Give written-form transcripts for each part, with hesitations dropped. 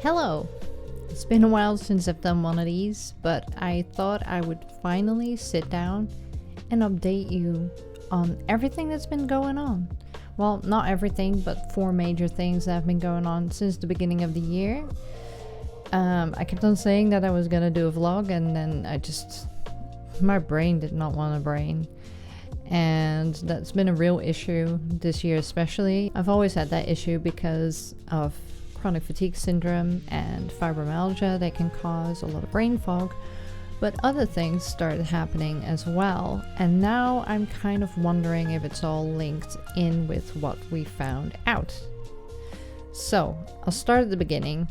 Hello! It's been a while since I've done one of these, but I thought I would finally sit down and update you on everything that's been going on. Well, not everything, but 4 major things that have been going on since the beginning of the year. I kept on saying that I was gonna do a vlog, and then my brain did not want a brain. And that's been a real issue this year especially. I've always had that issue because of chronic fatigue syndrome and fibromyalgia. They can cause a lot of brain fog, but other things started happening as well, and now I'm kind of wondering if it's all linked in with what we found out. So I'll start at the beginning.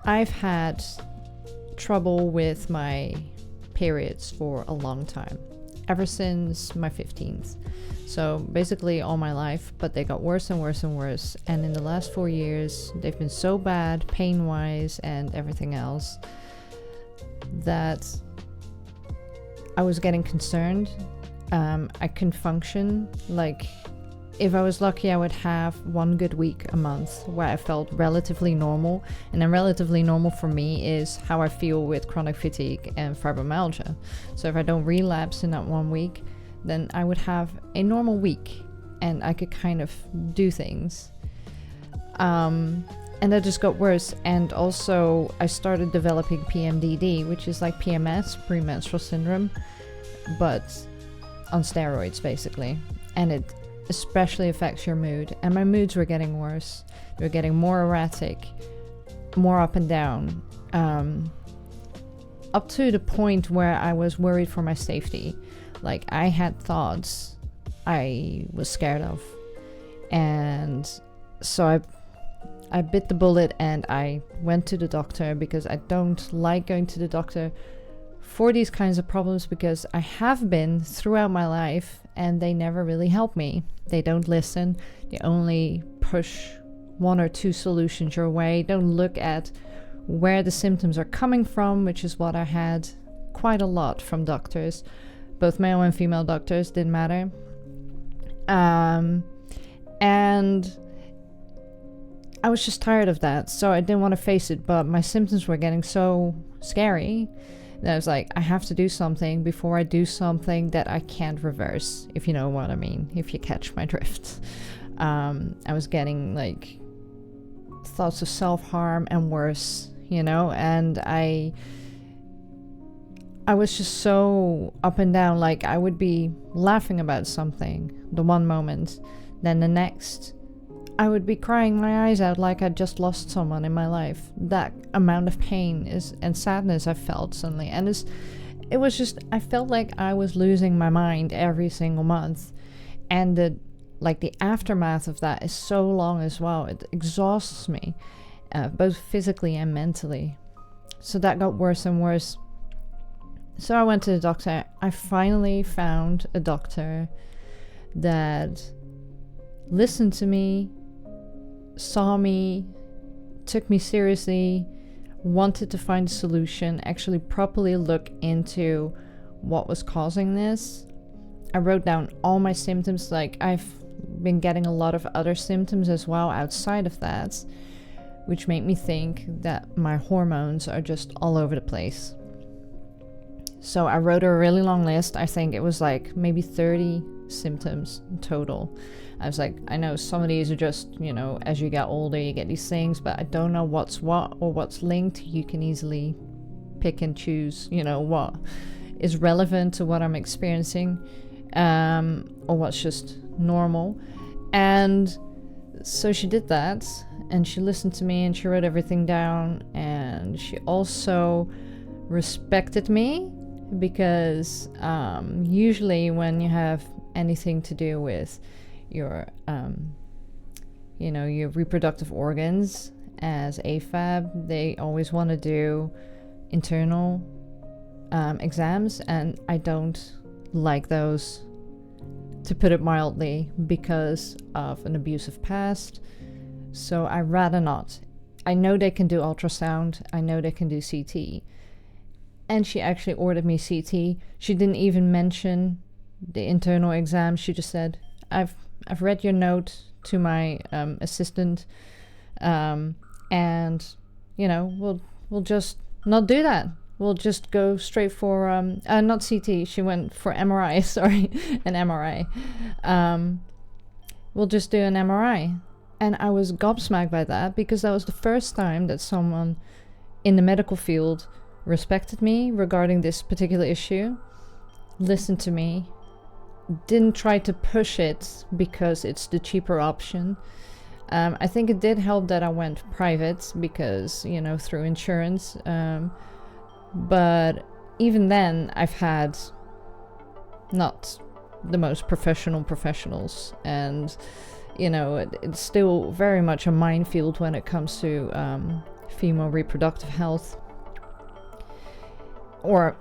I've had trouble with my periods for a long time, ever since my 15th. So basically all my life, but they got worse and worse and worse. And in the last 4 years, they've been so bad, pain-wise and everything else, that I was getting concerned. I couldn't function. Like, if I was lucky, I would have 1 good week a month where I felt relatively normal. And then relatively normal for me is how I feel with chronic fatigue and fibromyalgia. So if I don't relapse in that 1 week, then I would have a normal week and I could kind of do things. And that just got worse. And also I started developing PMDD, which is like PMS, premenstrual syndrome, but on steroids basically. And it especially affects your mood. And my moods were getting worse. They were getting more erratic, more up and down, up to the point where I was worried for my safety. Like, I had thoughts I was scared of. And so I bit the bullet and I went to the doctor, because I don't like going to the doctor for these kinds of problems, because I have been throughout my life and they never really help me. They don't listen. They only push 1 or 2 solutions your way. Don't look at where the symptoms are coming from, which is what I had quite a lot from doctors. Both male and female doctors, didn't matter. And I was just tired of that, so I didn't want to face it, but my symptoms were getting so scary that I was like, I have to do something before I do something that I can't reverse, if you know what I mean, if you catch my drift. I was getting like thoughts of self-harm and worse, and I was just so up and down. Like, I would be laughing about something the one moment, then the next I would be crying my eyes out like I'd just lost someone in my life. That amount of pain and sadness I felt suddenly. And it was just, I felt like I was losing my mind every single month. And the aftermath of that is so long as well. It exhausts me, both physically and mentally. So that got worse and worse. So I went to the doctor. I finally found a doctor that listened to me, saw me, took me seriously, wanted to find a solution, actually properly look into what was causing this. I wrote down all my symptoms. Like, I've been getting a lot of other symptoms as well outside of that, which made me think that my hormones are just all over the place. So I wrote a really long list. I think it was like maybe 30 symptoms in total. I was like, I know some of these are just, as you get older, you get these things, but I don't know what's what or what's linked. You can easily pick and choose, what is relevant to what I'm experiencing, or what's just normal. And so she did that, and she listened to me, and she wrote everything down, and she also respected me, because usually when you have anything to do with your your reproductive organs as AFAB, they always want to do internal exams, and I don't like those, to put it mildly, because of an abusive past. So I rather not. I know they can do ultrasound, I know they can do CT, and she actually ordered me CT. She didn't even mention the internal exam. She just said, I've read your note to my assistant, and we'll just not do that. We'll just go straight for not CT. She went for MRI. Sorry, an MRI. We'll just do an MRI. And I was gobsmacked by that, because that was the first time that someone in the medical field respected me regarding this particular issue, listened to me, didn't try to push it because it's the cheaper option. I think it did help that I went private because, through insurance. But even then, I've had not the most professionals, and it's still very much a minefield when it comes to female reproductive health, or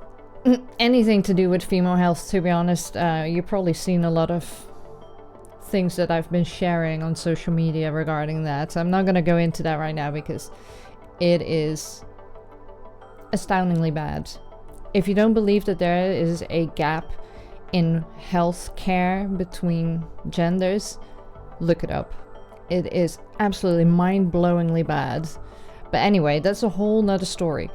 anything to do with female health, to be honest. You've probably seen a lot of things that I've been sharing on social media regarding that. I'm not going to go into that right now because it is astoundingly bad. If you don't believe that there is a gap in health care between genders, look it up. It is absolutely mind-blowingly bad. But anyway, that's a whole nother story.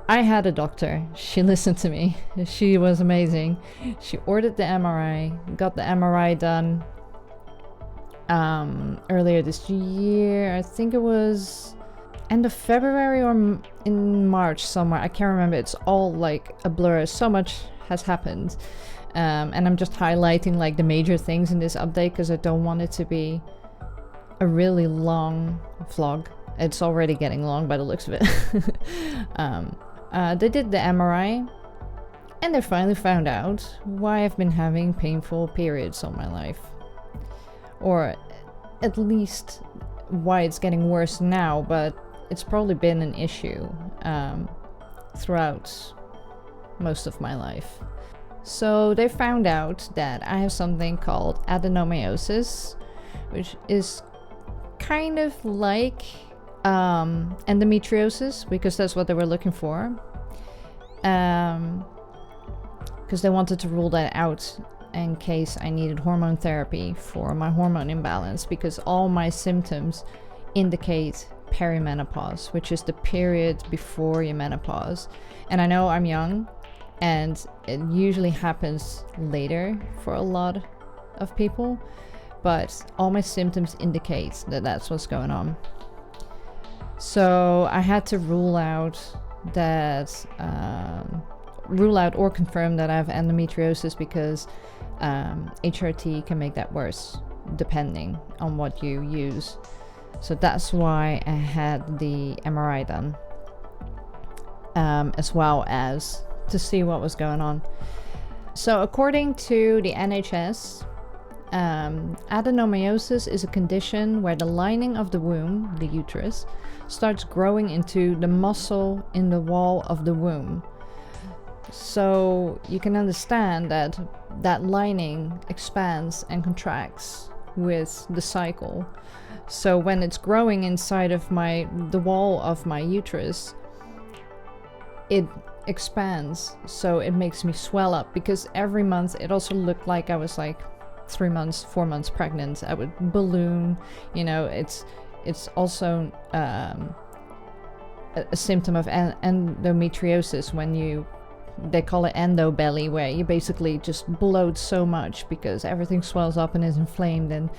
I had a doctor. She listened to me. She was amazing. She ordered the MRI, got the MRI done earlier this year. I think it was end of February or in March somewhere. I can't remember. It's all like a blur. So much has happened. And I'm just highlighting like the major things in this update because I don't want it to be a really long vlog. It's already getting long by the looks of it. They did the MRI and they finally found out why I've been having painful periods all my life. Or at least why it's getting worse now, but it's probably been an issue throughout most of my life. So they found out that I have something called adenomyosis, which is kind of like endometriosis, because that's what they were looking for. Because they wanted to rule that out in case I needed hormone therapy for my hormone imbalance, because all my symptoms indicate perimenopause, which is the period before your menopause. And I know I'm young, and it usually happens later for a lot of people, but all my symptoms indicate that that's what's going on. So I had to rule out or confirm that I have endometriosis, because HRT can make that worse depending on what you use. So that's why I had the MRI done, as well as to see what was going on. So according to the NHS, adenomyosis is a condition where the lining of the womb, the uterus, starts growing into the muscle in the wall of the womb. So you can understand that that lining expands and contracts with the cycle. So when it's growing inside of the wall of my uterus, it expands, so it makes me swell up, because every month it also looked like I was like 3 months, 4 months pregnant. I would balloon, it's also a symptom of endometriosis when they call it endo belly, where you basically just bloat so much because everything swells up and is inflamed and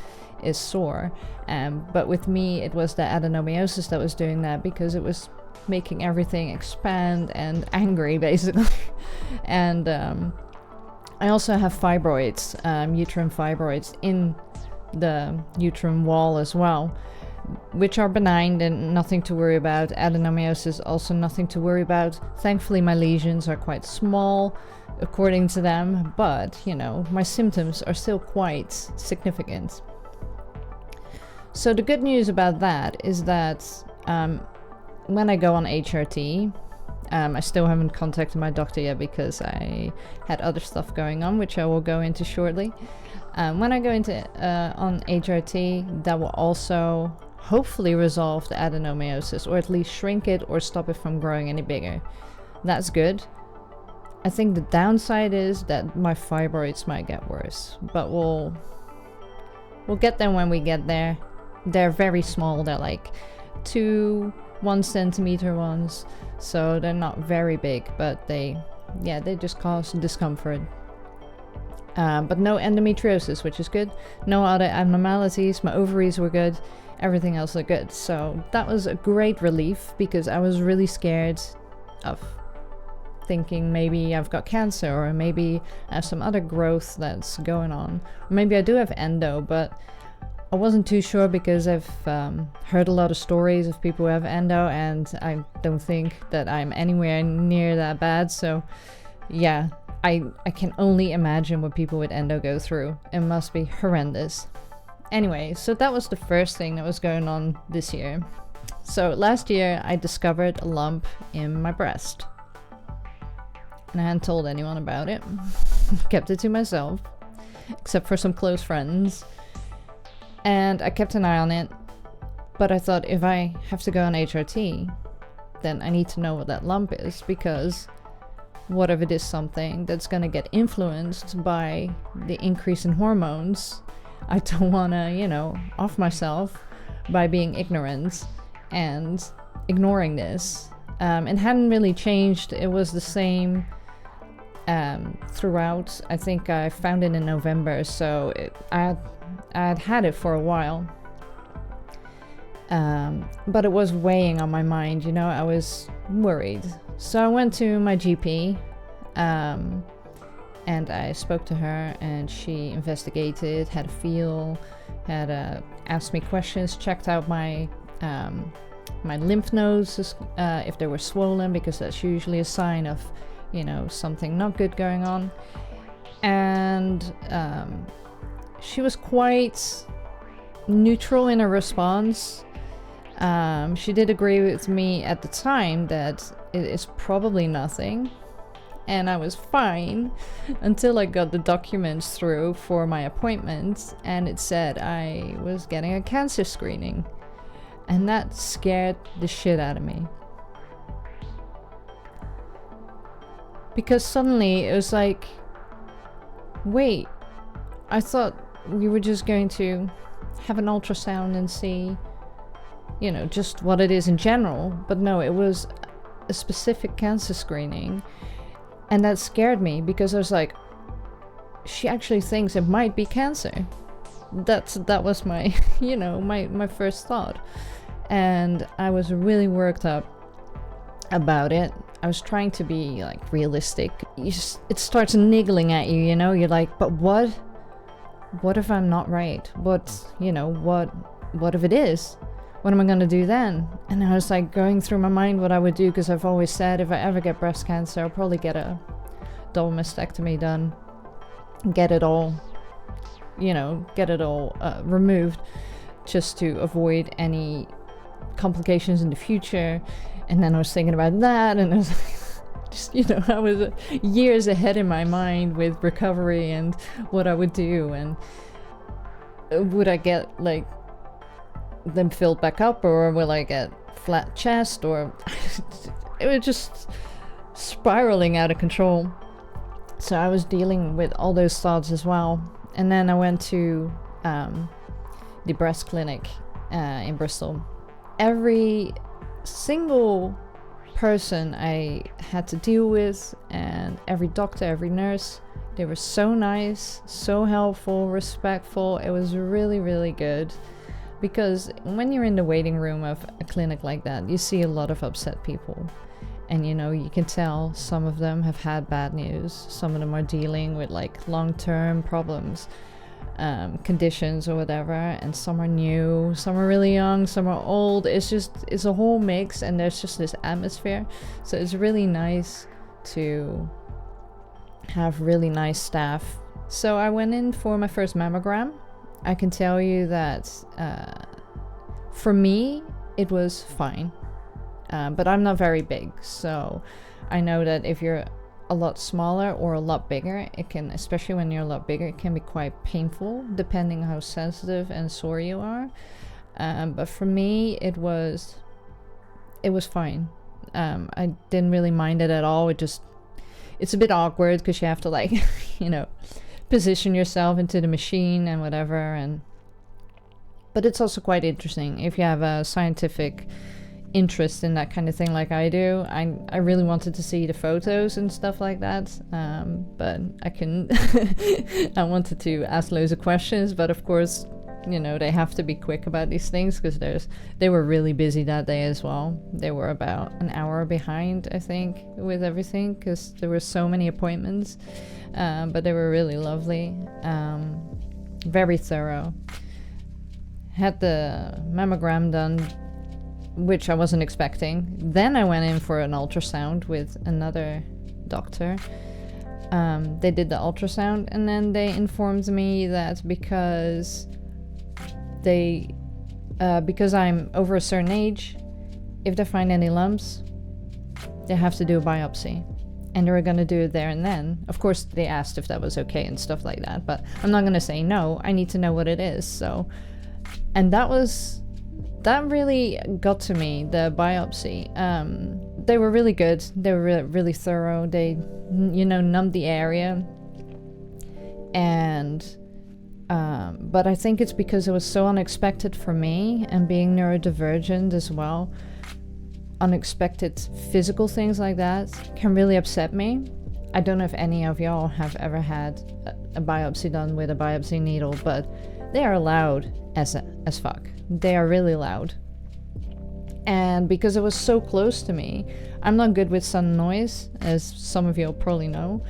is sore. But with me, it was the adenomyosis that was doing that, because it was making everything expand and angry, basically. And I also have fibroids, uterine fibroids in the uterine wall as well, which are benign and nothing to worry about. Adenomyosis, also nothing to worry about. Thankfully, my lesions are quite small, according to them, but, my symptoms are still quite significant. So the good news about that is that when I go on HRT, I still haven't contacted my doctor yet because I had other stuff going on, which I will go into shortly. When I go into on HRT, that will also hopefully resolve the adenomyosis, or at least shrink it or stop it from growing any bigger. That's good. I think the downside is that my fibroids might get worse, but we'll get there when we get there. They're very small. They're like 2 1 centimeter ones, so they're not very big, but they just cause discomfort. But no endometriosis, which is good. No other abnormalities. My ovaries were good. Everything else looked good. So that was a great relief, because I was really scared of thinking maybe I've got cancer, or maybe I have some other growth that's going on. Or maybe I do have endo, but I wasn't too sure, because I've heard a lot of stories of people who have endo, and I don't think that I'm anywhere near that bad. So yeah, I can only imagine what people with endo go through. It must be horrendous. Anyway, so that was the first thing that was going on this year. So last year I discovered a lump in my breast. And I hadn't told anyone about it. Kept it to myself, except for some close friends. And I kept an eye on it. But I thought, if I have to go on HRT, then I need to know what that lump is, because what if it is something that's going to get influenced by the increase in hormones? I don't want to, off myself by being ignorant and ignoring this. It hadn't really changed. It was the same throughout. I think I found it in November, so I had it for a while. But it was weighing on my mind, I was worried. So I went to my GP, and I spoke to her, and she investigated, had a feel, asked me questions, checked out my lymph nodes, if they were swollen, because that's usually a sign of, something not good going on. And she was quite neutral in her response. She did agree with me at the time that it is probably nothing, and I was fine until I got the documents through for my appointment, and it said I was getting a cancer screening, and that scared the shit out of me. Because suddenly it was like, wait, I thought we were just going to have an ultrasound and see, just what it is in general. But no, it was a specific cancer screening. And that scared me, because I was like, she actually thinks it might be cancer. That was my, my first thought. And I was really worked up about it. I was trying to be realistic. It starts niggling at you, you're like, but what if I'm not right? What if it is? What am I going to do then? And I was going through my mind what I would do, because I've always said if I ever get breast cancer, I'll probably get a double mastectomy done, get it all removed, just to avoid any complications in the future. And then I was thinking about that, and I was just, I was years ahead in my mind with recovery and what I would do, and would I get them filled back up, or will I get flat chest, or it was just spiraling out of control. So I was dealing with all those thoughts as well. And then I went to the breast clinic in Bristol. Every single person I had to deal with, and every doctor, every nurse, they were so nice, so helpful, respectful. It was really, really good. Because when you're in the waiting room of a clinic like that, you see a lot of upset people. And you can tell some of them have had bad news. Some of them are dealing with long-term problems, conditions or whatever. And some are new, some are really young, some are old. It's a whole mix, and there's just this atmosphere. So it's really nice to have really nice staff. So I went in for my first mammogram. I can tell you that for me, it was fine. But I'm not very big, so I know that if you're a lot smaller or a lot bigger, it can, especially when you're a lot bigger, it can be quite painful depending how sensitive and sore you are. But for me, it was fine. I didn't really mind it at all. It's a bit awkward because you have to position yourself into the machine and whatever, but it's also quite interesting if you have a scientific interest in that kind of thing like I do. I really wanted to see the photos and stuff like that, but I couldn't. I wanted to ask loads of questions, but of course, you know, they have to be quick about these things because they were really busy that day as well. They were about an hour behind, I think, with everything because there were so many appointments, but they were really lovely, very thorough. Had the mammogram done, which I wasn't expecting. Then I went in for an ultrasound with another doctor. They did the ultrasound and then they informed me that because I'm over a certain age, if they find any lumps, they have to do a biopsy. And they were going to do it there and then. Of course, they asked if that was okay and stuff like that, but I'm not going to say no. I need to know what it is. So, and that really got to me, the biopsy. They were really good. They were really thorough. They, you know, numbed the area. And, but I think it's because it was so unexpected for me, and being neurodivergent as well. Unexpected physical things like that can really upset me. I don't know if any of y'all have ever had a biopsy done with a biopsy needle, but they are loud as fuck. They are really loud. And because it was so close to me, I'm not good with sudden noise, as some of you probably know.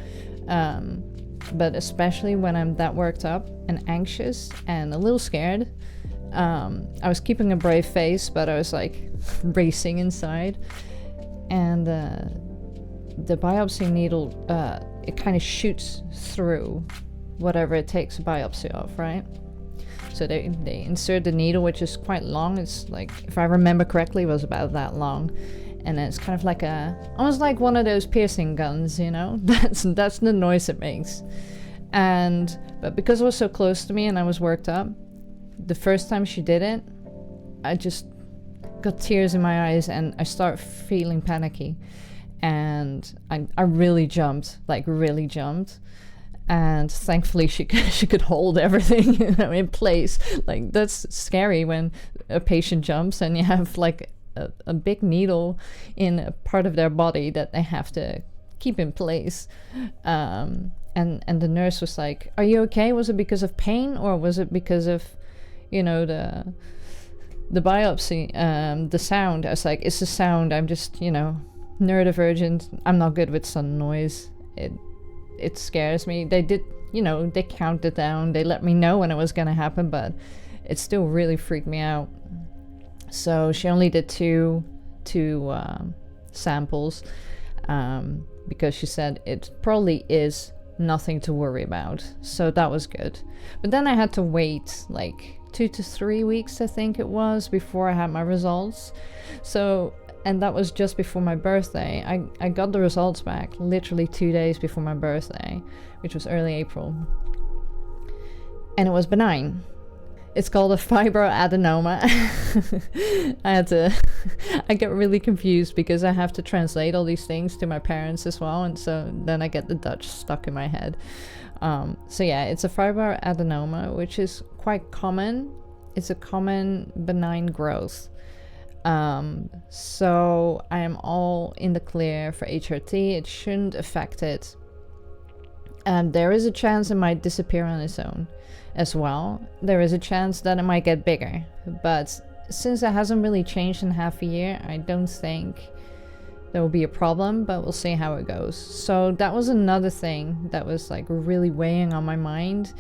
But especially when I'm that worked up and anxious and a little scared, I was keeping a brave face, but I was like racing inside. And the biopsy needle, it kind of shoots through whatever it takes a biopsy of, right? So they insert the needle, which is quite long. It's like, if I remember correctly, it was about that long. And it's kind of like almost like one of those piercing guns, you know? That's the noise it makes. But because it was so close to me and I was worked up, the first time she did it, I just got tears in my eyes and I started feeling panicky. And I really jumped, like really jumped. And thankfully she could hold everything, you know, in place. Like, that's scary when a patient jumps and you have like a big needle in a part of their body that they have to keep in place. And the nurse was like, "Are you okay? Was it because of pain or was it because of, you know, the biopsy, the sound?" I was like, "It's the sound. I'm just, you know, neurodivergent. I'm not good with sudden noise. It scares me." They did, you know, they counted down. They let me know when it was going to happen, but it still really freaked me out. So she only did two samples because she said it probably is nothing to worry about. So that was good. But then I had to wait like 2 to 3 weeks, I think it was, before I had my results. So, and that was just before my birthday. I got the results back literally 2 days before my birthday, which was early April. And it was benign. It's called a fibroadenoma. I get really confused because I have to translate all these things to my parents as well. And so then I get the Dutch stuck in my head. So yeah, it's a fibroadenoma, which is quite common. It's a common benign growth. So I am all in the clear for HRT. It shouldn't affect it. And there is a chance it might disappear on its own as well. There is a chance that it might get bigger. But since it hasn't really changed in half a year, I don't think there will be a problem, but we'll see how it goes. So that was another thing that was like really weighing on my mind.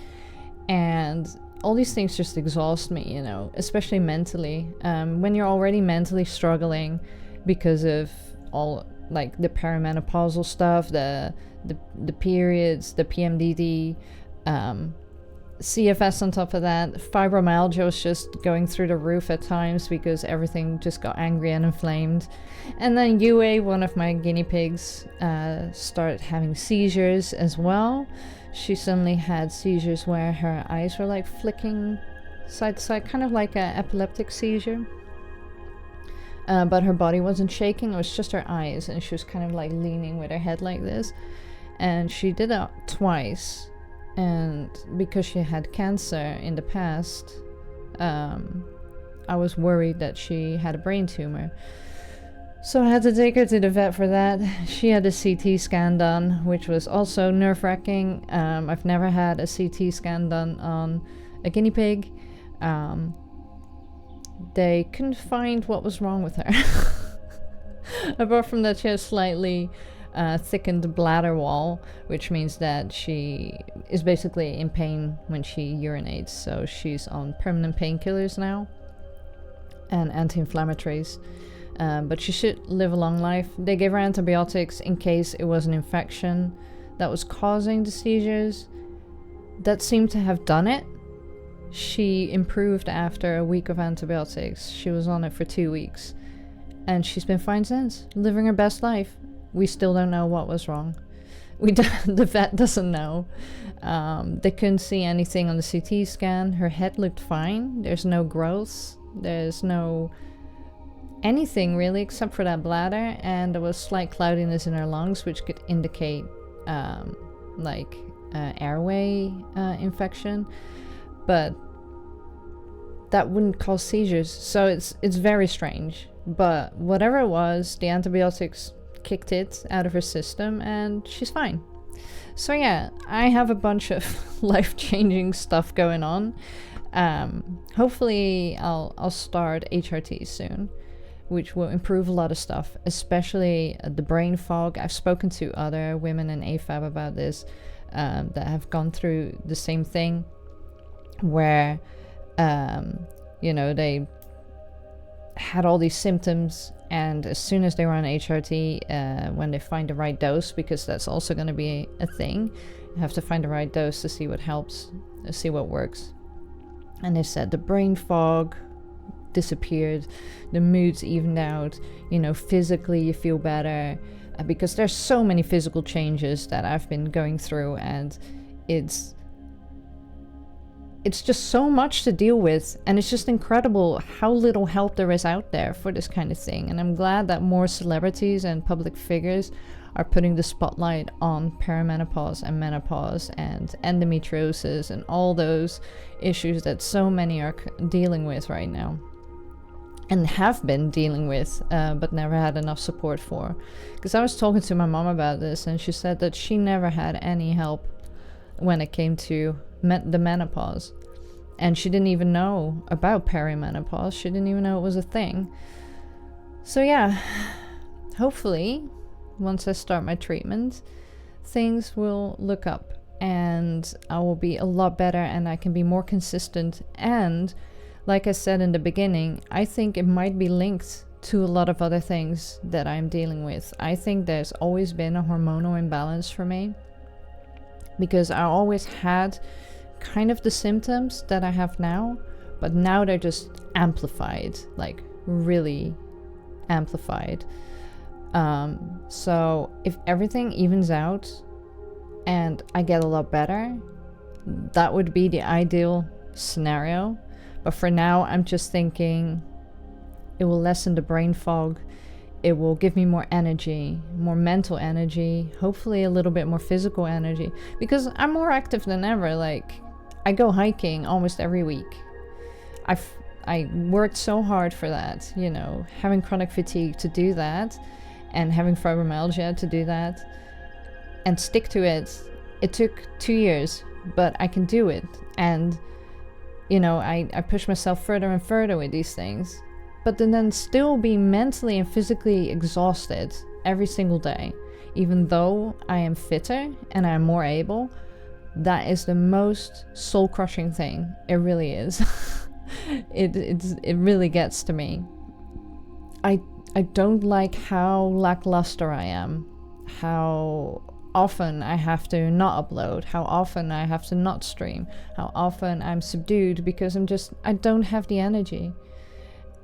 And all these things just exhaust me, you know, especially mentally. When you're already mentally struggling because of all like the perimenopausal stuff, the periods, the PMDD, CFS on top of that, fibromyalgia was just going through the roof at times because everything just got angry and inflamed. And then Yue, one of my guinea pigs, started having seizures as well. She suddenly had seizures where her eyes were like flicking side to side, kind of like an epileptic seizure. But her body wasn't shaking, it was just her eyes, and she was kind of like leaning with her head like this. And she did it twice. And because she had cancer in the past, I was worried that she had a brain tumor. So I had to take her to the vet for that. She had a CT scan done, which was also nerve-wracking. I've never had a CT scan done on a guinea pig. They couldn't find what was wrong with her. Apart from that, she has slightly thickened bladder wall, which means that she is basically in pain when she urinates. So she's on permanent painkillers now and anti-inflammatories. But she should live a long life. They gave her antibiotics in case it was an infection that was causing the seizures. That seemed to have done it. She improved after a week of antibiotics. She was on it for 2 weeks. And she's been fine since, living her best life. We still don't know what was wrong. The vet doesn't know. They couldn't see anything on the CT scan. Her head looked fine. There's no growths. There's no anything really except for that bladder, and there was slight cloudiness in her lungs, which could indicate airway infection, but that wouldn't cause seizures. So it's very strange. But whatever it was, the antibiotics kicked it out of her system and she's fine. So yeah, I have a bunch of life-changing stuff going on. Hopefully I'll start HRT soon, which will improve a lot of stuff, especially the brain fog. I've spoken to other women in AFAB about this that have gone through the same thing, where they had all these symptoms, and as soon as they were on HRT, when they find the right dose, because that's also going to be a thing, you have to find the right dose to see what helps, to see what works. And they said the brain fog disappeared, the moods evened out, physically you feel better, because there's so many physical changes that I've been going through, and it's just so much to deal with, and it's just incredible how little help there is out there for this kind of thing. And I'm glad that more celebrities and public figures are putting the spotlight on perimenopause and menopause and endometriosis and all those issues that so many are dealing with right now, and have been dealing with, but never had enough support for. Because I was talking to my mom about this, and she said that she never had any help when it came to the menopause, and she didn't even know about perimenopause. She didn't even know it was a thing. So yeah, hopefully once I start my treatment, things will look up and I will be a lot better, and I can be more consistent. And like I said in the beginning, I think it might be linked to a lot of other things that I'm dealing with. I think there's always been a hormonal imbalance for me, because I always had kind of the symptoms that I have now, but now they're just amplified, like really amplified. So if everything evens out and I get a lot better, that would be the ideal scenario. But for now, I'm just thinking it will lessen the brain fog. It will give me more energy, more mental energy, hopefully a little bit more physical energy, because I'm more active than ever. Like, I go hiking almost every week. I worked so hard for that, having chronic fatigue to do that, and having fibromyalgia to do that, and stick to it. It took 2 years, but I can do it. And, I push myself further and further with these things. But then still be mentally and physically exhausted every single day, even though I am fitter and I'm more able. That is the most soul-crushing thing. It really is. It really gets to me. I don't like how lackluster I am, how often I have to not upload, how often I have to not stream, how often I'm subdued because I don't have the energy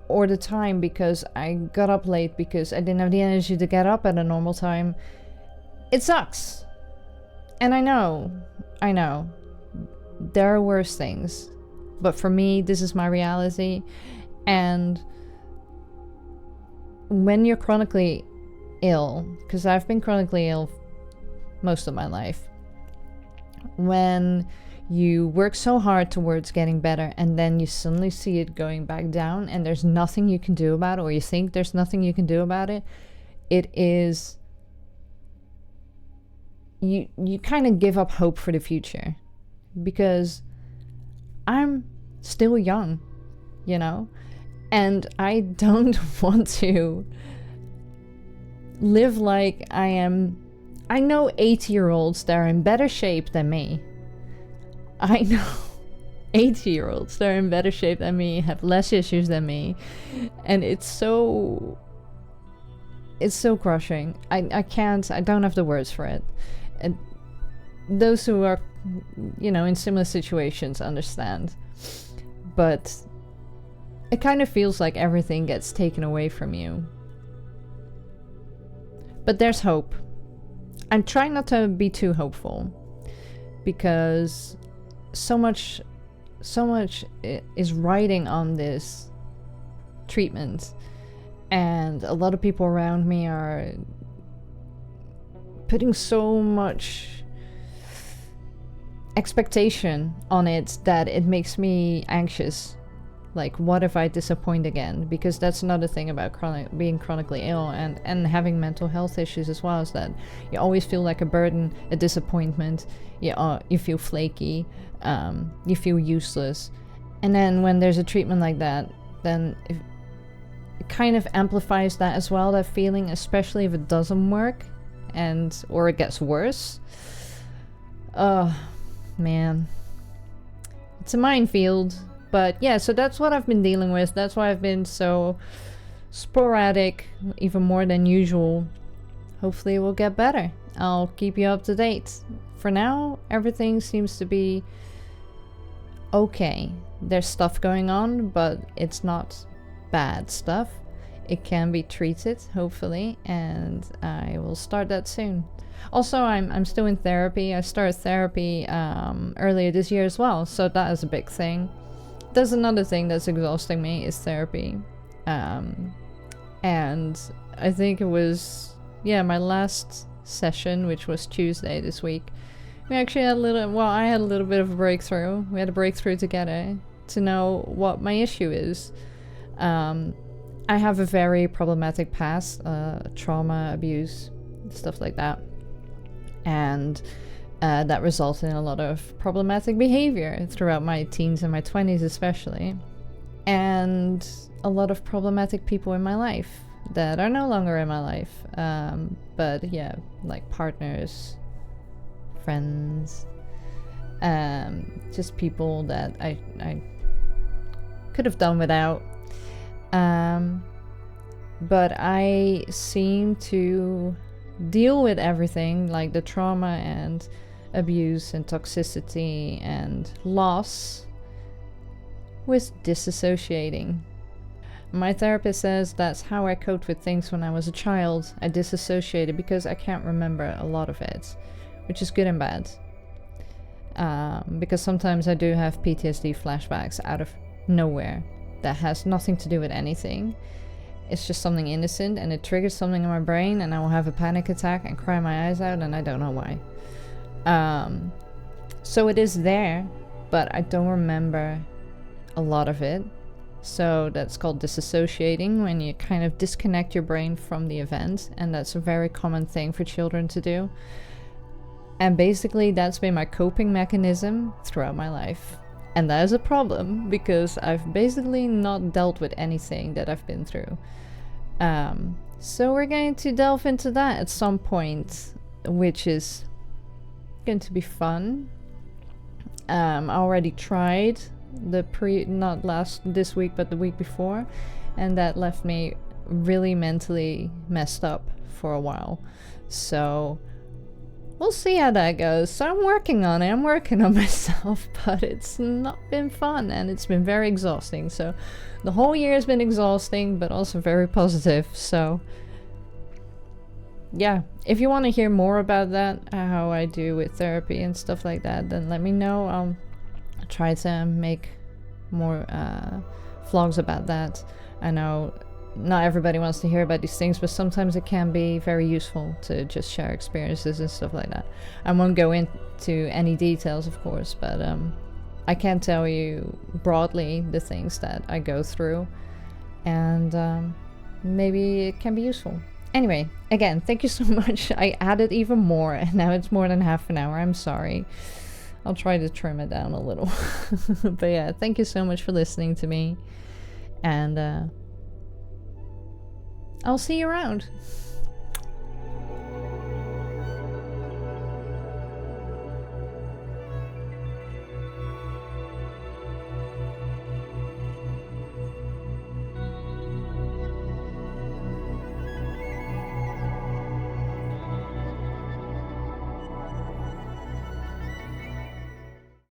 or the time, because I got up late because I didn't have the energy to get up at a normal time. It sucks. And I know, there are worse things, but for me, this is my reality. And when you're chronically ill, because I've been chronically ill most of my life, when You work so hard towards getting better, and then you suddenly see it going back down, and there's nothing you can do about it, or you think there's nothing you can do about it. It is, you kind of give up hope for the future, because I'm still young, you know, and I don't want to live like I am. I know 80-year-olds that are in better shape than me. I know 80-year-olds that are in better shape than me, have less issues than me, and it's so crushing. I don't have the words for it. And those who are, you know, in similar situations understand. But it kind of feels like everything gets taken away from you. But there's hope. I'm trying not to be too hopeful, because so much is riding on this treatment, and a lot of people around me are putting so much expectation on it that it makes me anxious. Like, what if I disappoint again? Because that's another thing about being chronically ill and having mental health issues as well, is that you always feel like a burden, a disappointment. You feel flaky, you feel useless. And then when there's a treatment like that, then it kind of amplifies that as well, that feeling, especially if it doesn't work or it gets worse. Oh, man. It's a minefield. But yeah, so that's what I've been dealing with. That's why I've been so sporadic, even more than usual. Hopefully it will get better. I'll keep you up to date. For now, everything seems to be okay. There's stuff going on, but it's not bad stuff. It can be treated, hopefully, and I will start that soon. Also, I'm still in therapy. I started therapy earlier this year as well, so that is a big thing. There's another thing that's exhausting me, is therapy. And I think it was, my last session, which was Tuesday this week. We actually had I had a little bit of a breakthrough. We had a breakthrough together to know what my issue is. I have a very problematic past, trauma, abuse, stuff like that. And that resulted in a lot of problematic behavior throughout my teens and my 20s especially. And a lot of problematic people in my life that are no longer in my life. But yeah, like partners, friends, just people that I could have done without. But I seem to deal with everything, like the trauma and abuse and toxicity and loss, with disassociating. My therapist says that's how I coped with things when I was a child. I disassociated because I can't remember a lot of it, which is good and bad. Because sometimes I do have PTSD flashbacks out of nowhere that has nothing to do with anything. It's just something innocent, and it triggers something in my brain, and I will have a panic attack and cry my eyes out, and I don't know why. So it is there, but I don't remember a lot of it. So that's called disassociating, when you kind of disconnect your brain from the event, and that's a very common thing for children to do. And basically that's been my coping mechanism throughout my life. And that is a problem, because I've basically not dealt with anything that I've been through. So we're going to delve into that at some point, which is going to be fun. I already tried not this week, but the week before, and that left me really mentally messed up for a while. So we'll see how that goes. So I'm working on it. I'm working on myself, but it's not been fun, and it's been very exhausting. So the whole year has been exhausting, but also very positive. So yeah, if you want to hear more about that, how I do with therapy and stuff like that, then let me know. I'll try to make more vlogs about that. I know not everybody wants to hear about these things, but sometimes it can be very useful to just share experiences and stuff like that. I won't go into any details, of course, but I can tell you broadly the things that I go through, and maybe it can be useful. Anyway, again, thank you so much. I added even more, and now it's more than half an hour. I'm sorry. I'll try to trim it down a little. But yeah, thank you so much for listening to me, and I'll see you around.